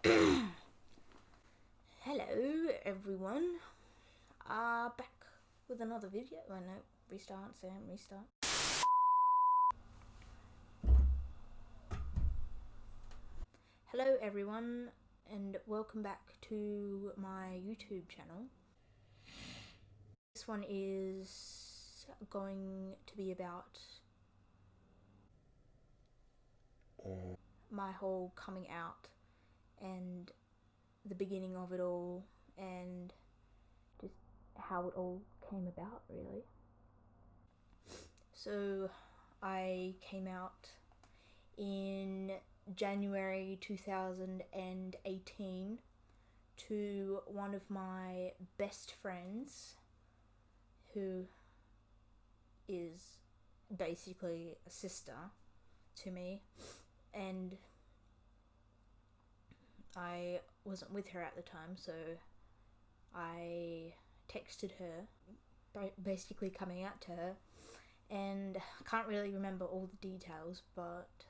Hello everyone, back with another video. Oh no, restart. Hello everyone and welcome back to my YouTube channel. This one is going to be about my whole coming out and the beginning of it all and just how it all came about, really. So I came out in January 2018 to one of my best friends, who is basically a sister to me, and I wasn't with her at the time, so I texted her, basically coming out to her, and I can't really remember all the details, but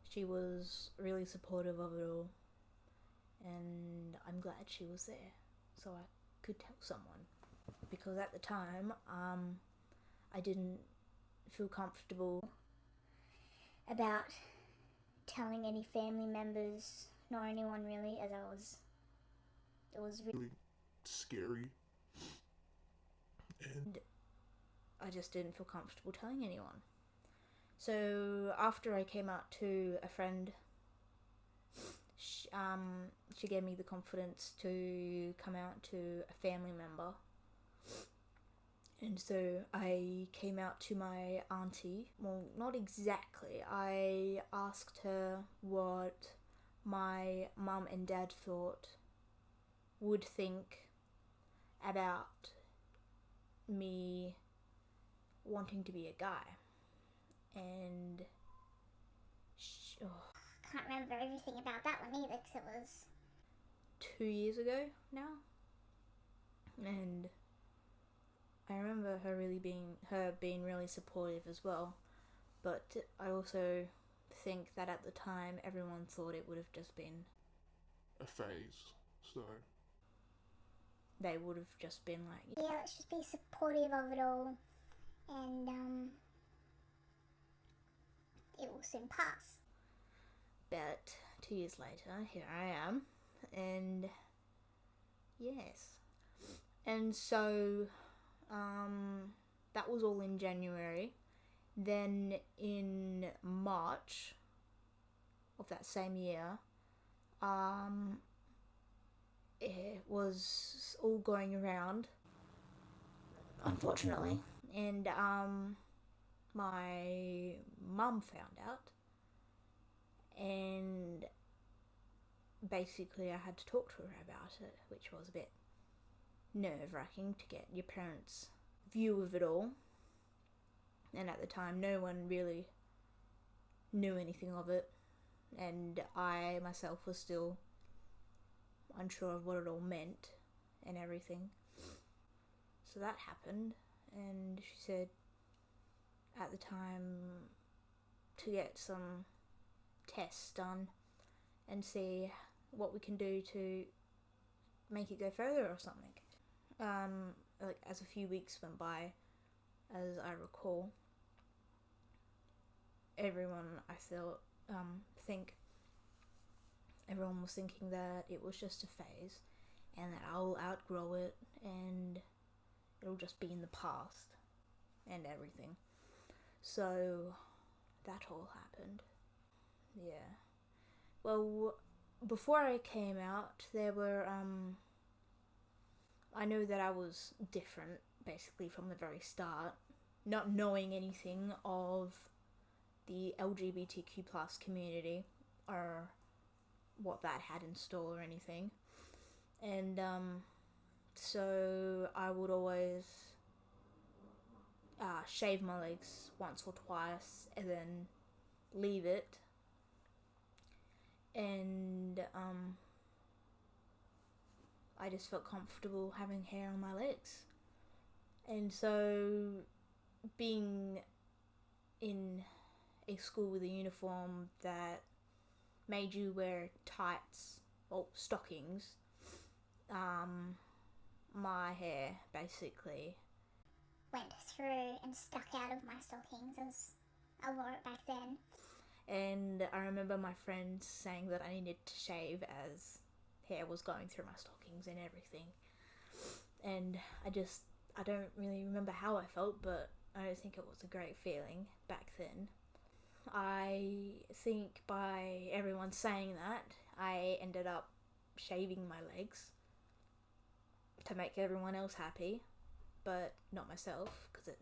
she was really supportive of it all, and I'm glad she was there so I could tell someone, because at the time I didn't feel comfortable about telling any family members, nor anyone really, as it was really scary, and I just didn't feel comfortable telling anyone. So after I came out to a friend, she gave me the confidence to come out to a family member, and so I came out to my auntie. Well, not exactly. I asked her what my mum and dad would think about me wanting to be a guy. And I can't remember everything about that one either, because it was 2 years ago now, and I remember her being really supportive as well. But I also think that at the time everyone thought it would have just been a phase, so they would have just been like, yeah, let's just be supportive of it all, and it will soon pass. But 2 years later, here I am, and yes. And so that was all in January. Then in March of that same year, it was all going around, unfortunately, and my mum found out, and basically I had to talk to her about it, which was a bit nerve-wracking to get your parents' view of it all. And at the time no one really knew anything of it, and I myself was still unsure of what it all meant and everything. So that happened, and she said at the time to get some tests done and see what we can do to make it go further or something. Like, as a few weeks went by, as I recall, everyone everyone was thinking that it was just a phase and that I'll outgrow it and it'll just be in the past and everything. So that all happened. Yeah. Well, before I came out, there were I know that I was different basically from the very start, not knowing anything of the LGBTQ plus community or what that had in store or anything. And so I would always shave my legs once or twice and then leave it. And I just felt comfortable having hair on my legs. And so being in a school with a uniform that made you wear tights stockings, my hair basically went through and stuck out of my stockings as I wore it back then. And I remember my friends saying that I needed to shave as hair was going through my stockings and everything. And I don't really remember how I felt, but I don't think it was a great feeling back then. I think by everyone saying that, I ended up shaving my legs to make everyone else happy, but not myself, because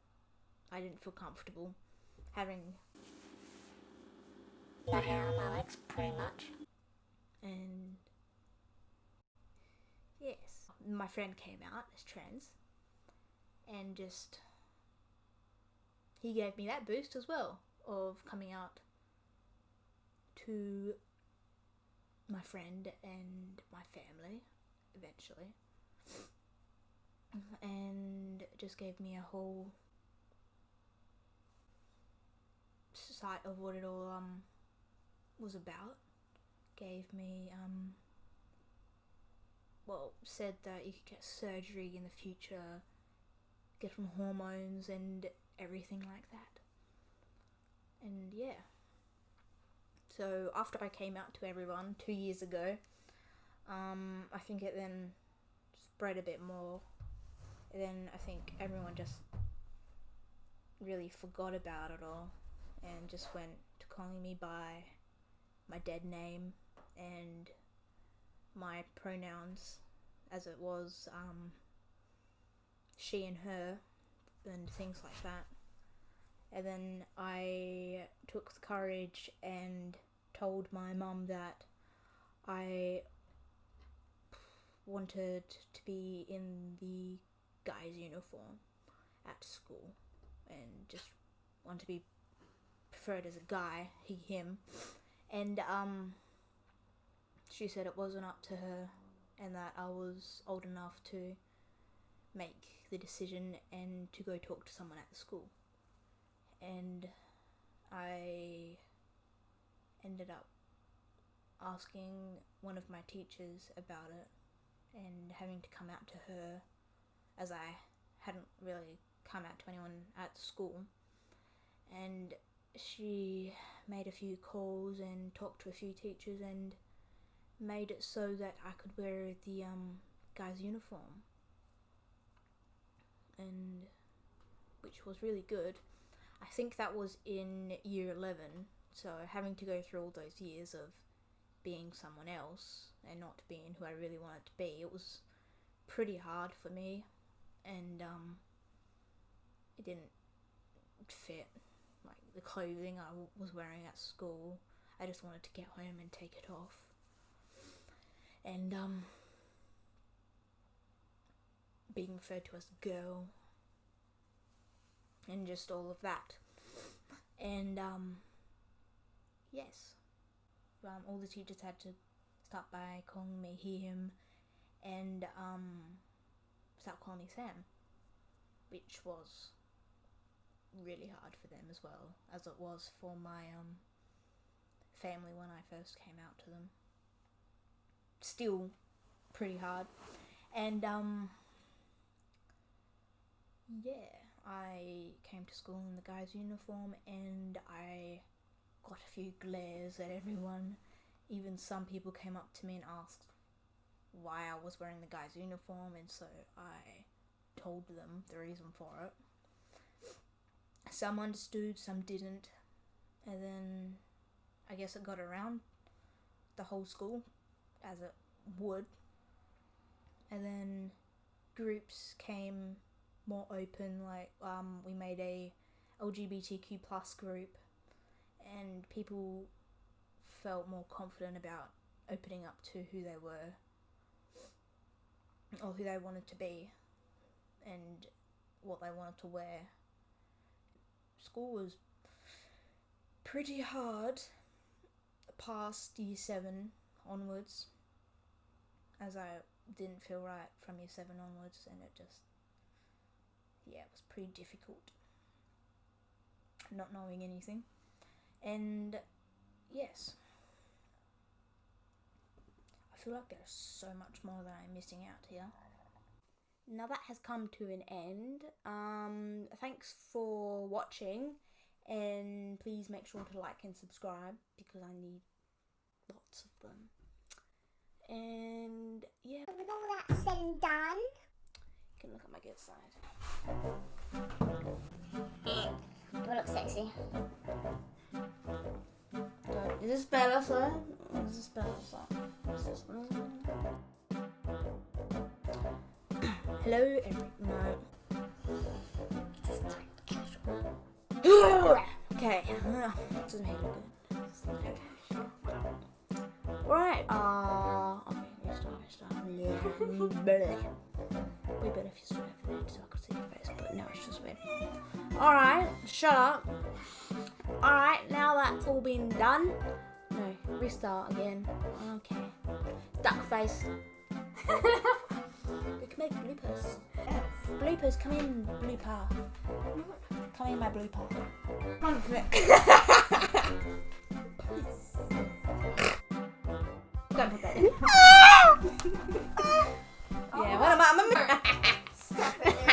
I didn't feel comfortable having My hair on my legs, pretty much. And yes, my friend came out as trans, and just he gave me that boost as well of coming out to my friend and my family eventually, and just gave me a whole sight of what it all was about. Gave me said that you could get surgery in the future, get some hormones and everything like that. And yeah, so after I came out to everyone 2 years ago, I think it then spread a bit more. And then I think everyone just really forgot about it all and just went to calling me by my dead name and my pronouns as it was she and her and things like that. And then I took the courage and told my mum that I wanted to be in the guy's uniform at school and just want to be preferred as a guy, he, him. And she said it wasn't up to her and that I was old enough to make the decision and to go talk to someone at the school. And I ended up asking one of my teachers about it and having to come out to her, as I hadn't really come out to anyone at the school. And she made a few calls and talked to a few teachers and made it so that I could wear the guy's uniform, and which was really good. I think that was in year 11, so having to go through all those years of being someone else and not being who I really wanted to be, it was pretty hard for me, and it didn't fit like the clothing I was wearing at school. I just wanted to get home and take it off. And being referred to as a girl and just all of that. And yes, all the teachers had to start by calling me he, him, and start calling me Sam, which was really hard for them as well, as it was for my family when I first came out to them. Still pretty hard. And yeah, I came to school in the guy's uniform and I got a few glares at everyone. Even some people came up to me and asked why I was wearing the guy's uniform, and so I told them the reason for it. Some understood, some didn't, and then I guess it got around the whole school, as it would, and then groups came more open, like we made a LGBTQ plus group, and people felt more confident about opening up to who they were or who they wanted to be and what they wanted to wear. School was pretty hard past year 7 onwards, as I didn't feel right from year 7 onwards, and it was pretty difficult not knowing anything. And yes, I feel like there's so much more that I'm missing out here. Now that has come to an end. Thanks for watching, and please make sure to like and subscribe because I need lots of them. And yeah, With all that said and done, you can look at my good side. do I look sexy? Is this better, sir? Is this better, sir? Hello, no. Okay. Doesn't make it good. Okay. Right. Okay. Restart. Yeah. Way better if you stood over there so I could see your face, but no, it's just weird. Alright. Shut up. Alright. Now that's all been done. No. Restart again. Okay. Duck face. We can make bloopers. Bloopers, come in, blooper. Come in, my blooper. Don't put that in. Yeah, what am I?